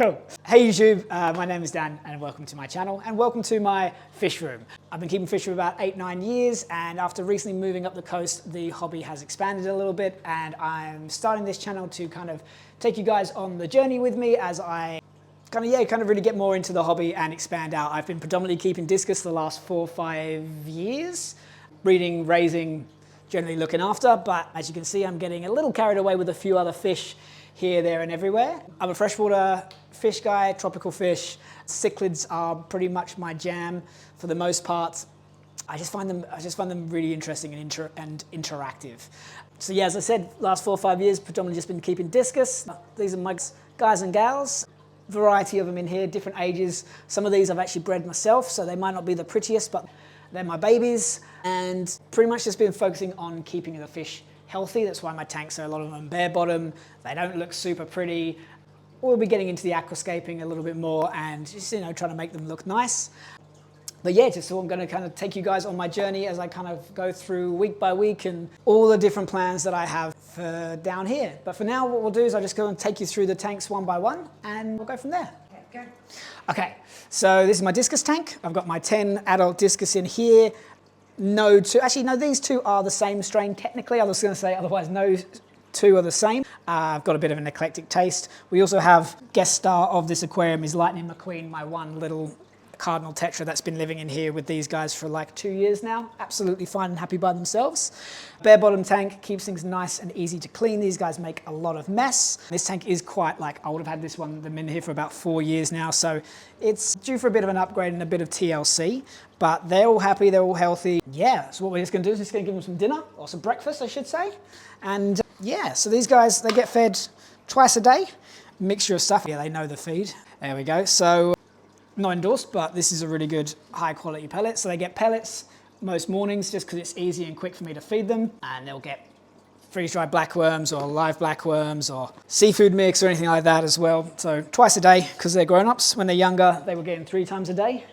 Cool. Hey YouTube, my name is Dan and welcome to my channel and welcome to my fish room. I've been keeping fish for about 8-9 years, and after recently moving up the coast, the hobby has expanded a little bit, and I'm starting this channel to kind of take you guys on the journey with me as I kind of really get more into the hobby and expand out. I've been predominantly keeping discus the last 4 or 5 years, breeding, raising, generally looking after, but as you can see, I'm getting a little carried away with a few other fish here, there, and everywhere. I'm a freshwater fish guy, tropical fish. Cichlids are pretty much my jam for the most part. I just find them really interesting and interactive. So yeah, as I said, last 4 or 5 years, predominantly just been keeping discus. These are my guys and gals. Variety of them in here, different ages. Some of these I've actually bred myself, so they might not be the prettiest, but they're my babies. And pretty much just been focusing on keeping the fish healthy. That's why my tanks are a lot of them bare bottom. They don't look super pretty. We'll be getting into the aquascaping a little bit more and just, trying to make them look nice. But yeah, so I'm going to kind of take you guys on my journey as I kind of go through week by week and all the different plans that I have for down here. But for now, what we'll do is I'll just go and take you through the tanks one by one and we'll go from there. Okay, so this is my discus tank. I've got my 10 adult discus in here. These two are the same strain technically. I was going to say otherwise no two are the same. I've got a bit of an eclectic taste. We also have guest star of this aquarium is Lightning McQueen, my one little cardinal tetra that's been living in here with these guys for like 2 years now. Absolutely fine and happy by themselves. Bare bottom tank keeps things nice and easy to clean. These guys make a lot of mess. This tank is quite I would have had them in here for about 4 years now, so it's due for a bit of an upgrade and a bit of TLC, but they're all happy, they're all healthy. Yeah, so what we're just gonna do is just gonna give them some dinner, or some breakfast I should say. And yeah, so these guys, they get fed twice a day, mixture of stuff. Yeah, they know the feed. There we go. So not endorsed, but this is a really good high quality pellet. So they get pellets most mornings just because it's easy and quick for me to feed them. And they'll get freeze-dried blackworms or live blackworms or seafood mix or anything like that as well. So twice a day because they're grown-ups. When they're younger, they were getting 3 times a day.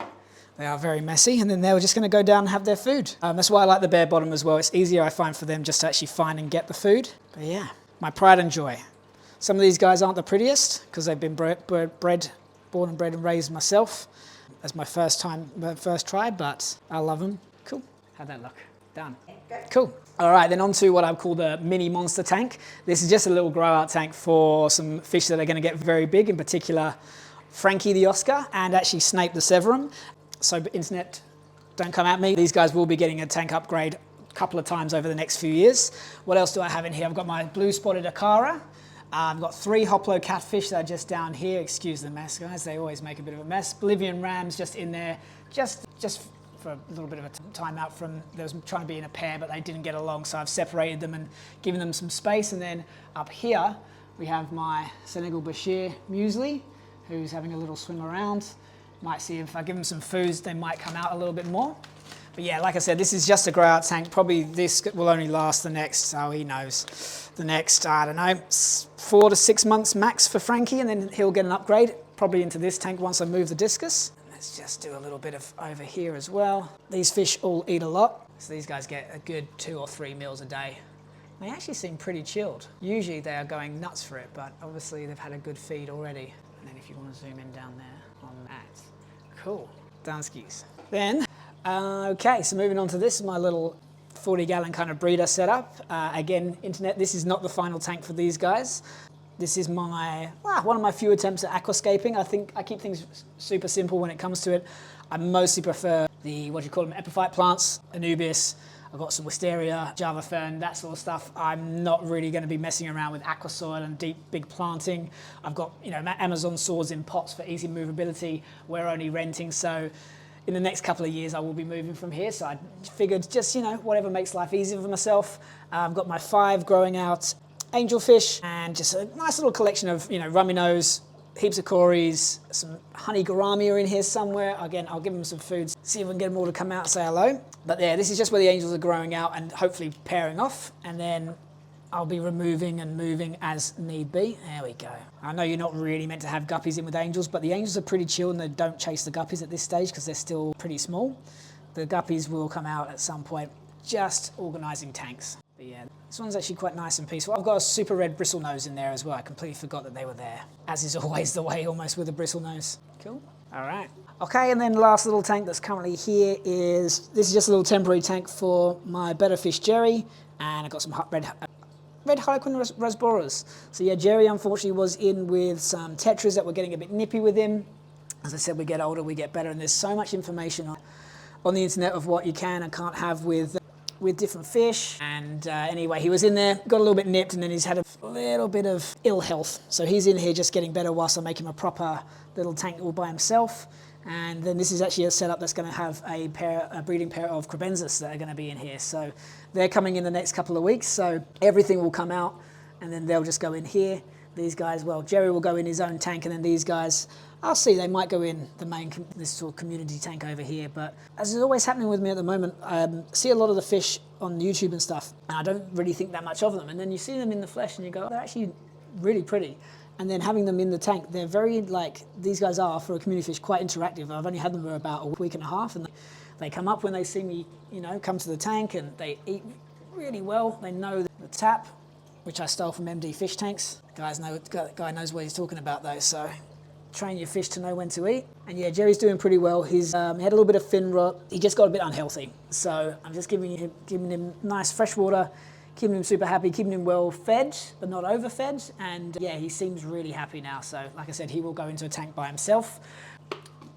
They are very messy, and then they were just going to go down and have their food. That's why I like the bare bottom as well. It's easier, I find, for them just to actually find and get the food. But yeah, my pride and joy. Some of these guys aren't the prettiest because they've been born and bred and raised myself as my first try, but I love them. Cool. How'd that look? Done. Cool. All right, then on to what I call the mini monster tank. This is just a little grow out tank for some fish that are going to get very big, in particular Frankie the Oscar and actually Snape the Severum. So internet, don't come at me. These guys will be getting a tank upgrade a couple of times over the next few years. What else do I have in here? I've got my blue spotted Acara. I've got 3 Hoplo catfish that are just down here. Excuse the mess, guys. They always make a bit of a mess. Bolivian rams just in there, just for a little bit of a time out from, they was trying to be in a pair, but they didn't get along. So I've separated them and given them some space. And then up here, we have my Senegal Bashir muesli, who's having a little swim around. Might see if I give them some foods, they might come out a little bit more. But yeah, like I said, this is just a grow out tank. Probably this will only last the next, he knows, the next, I don't know, 4 to 6 months max for Frankie, and then he'll get an upgrade, probably into this tank once I move the discus. Let's just do a little bit of over here as well. These fish all eat a lot, so these guys get a good 2 or 3 meals a day. They actually seem pretty chilled. Usually they are going nuts for it, but obviously they've had a good feed already. And then if you want to zoom in down there on that. Cool, Danskis. Then, okay, so moving on to this, my little 40-gallon kind of breeder setup. Again, internet, this is not the final tank for these guys. This is one of my few attempts at aquascaping. I think I keep things super simple when it comes to it. I mostly prefer the, epiphyte plants, Anubias. I've got some wisteria, Java fern, that sort of stuff. I'm not really going to be messing around with aquasoil and deep, big planting. I've got, Amazon swords in pots for easy movability. We're only renting, so in the next couple of years I will be moving from here. So I figured just, whatever makes life easier for myself. I've got my 5 growing out angelfish and just a nice little collection of, rummy nose, heaps of cories, some honey gourami are in here somewhere. Again, I'll give them some food, see if we can get them all to come out and say hello. But yeah, this is just where the angels are growing out and hopefully pairing off. And then I'll be removing and moving as need be. There we go. I know you're not really meant to have guppies in with angels, but the angels are pretty chill and they don't chase the guppies at this stage because they're still pretty small. The guppies will come out at some point, just organising tanks. But yeah. This one's actually quite nice and peaceful. I've got a super red bristle nose in there as well. I completely forgot that they were there, as is always the way almost with a bristle nose. Cool. All right. Okay, and then the last little tank that's currently here is, this is just a little temporary tank for my better fish Jerry, and I've got some red Harlequin rasboras. So yeah, Jerry unfortunately was in with some tetras that were getting a bit nippy with him. As I said, we get older, we get better, and there's so much information on the internet of what you can and can't have with different fish. And anyway, he was in there, got a little bit nipped, and then he's had a little bit of ill health. So he's in here just getting better whilst I make him a proper little tank all by himself. And then this is actually a setup that's going to have a breeding pair of Crebensis that are going to be in here. So they're coming in the next couple of weeks. So everything will come out, and then they'll just go in here. These guys, well, Jerry will go in his own tank, and then these guys, I'll see, they might go in the main, this sort of community tank over here. But as is always happening with me at the moment, I see a lot of the fish on YouTube and stuff, and I don't really think that much of them. And then you see them in the flesh and you go, oh, they're actually really pretty. And then having them in the tank, they're very, like, these guys are, for a community fish, quite interactive. I've only had them for about a week and a half, and they come up when they see me, you know, come to the tank, and they eat really well. They know the tap, which I stole from MD Fish Tanks. Guy knows what he's talking about though, so train your fish to know when to eat. And yeah, Jerry's doing pretty well. He's he had a little bit of fin rot. He just got a bit unhealthy. So I'm just giving him nice fresh water, keeping him super happy, keeping him well fed, but not overfed. And yeah, he seems really happy now. So like I said, he will go into a tank by himself.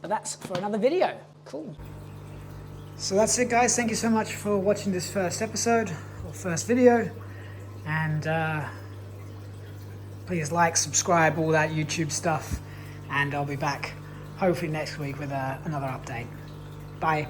But that's for another video. Cool. So that's it, guys. Thank you so much for watching this first episode, or first video. And please like, subscribe, all that YouTube stuff. And I'll be back hopefully next week with another update. Bye.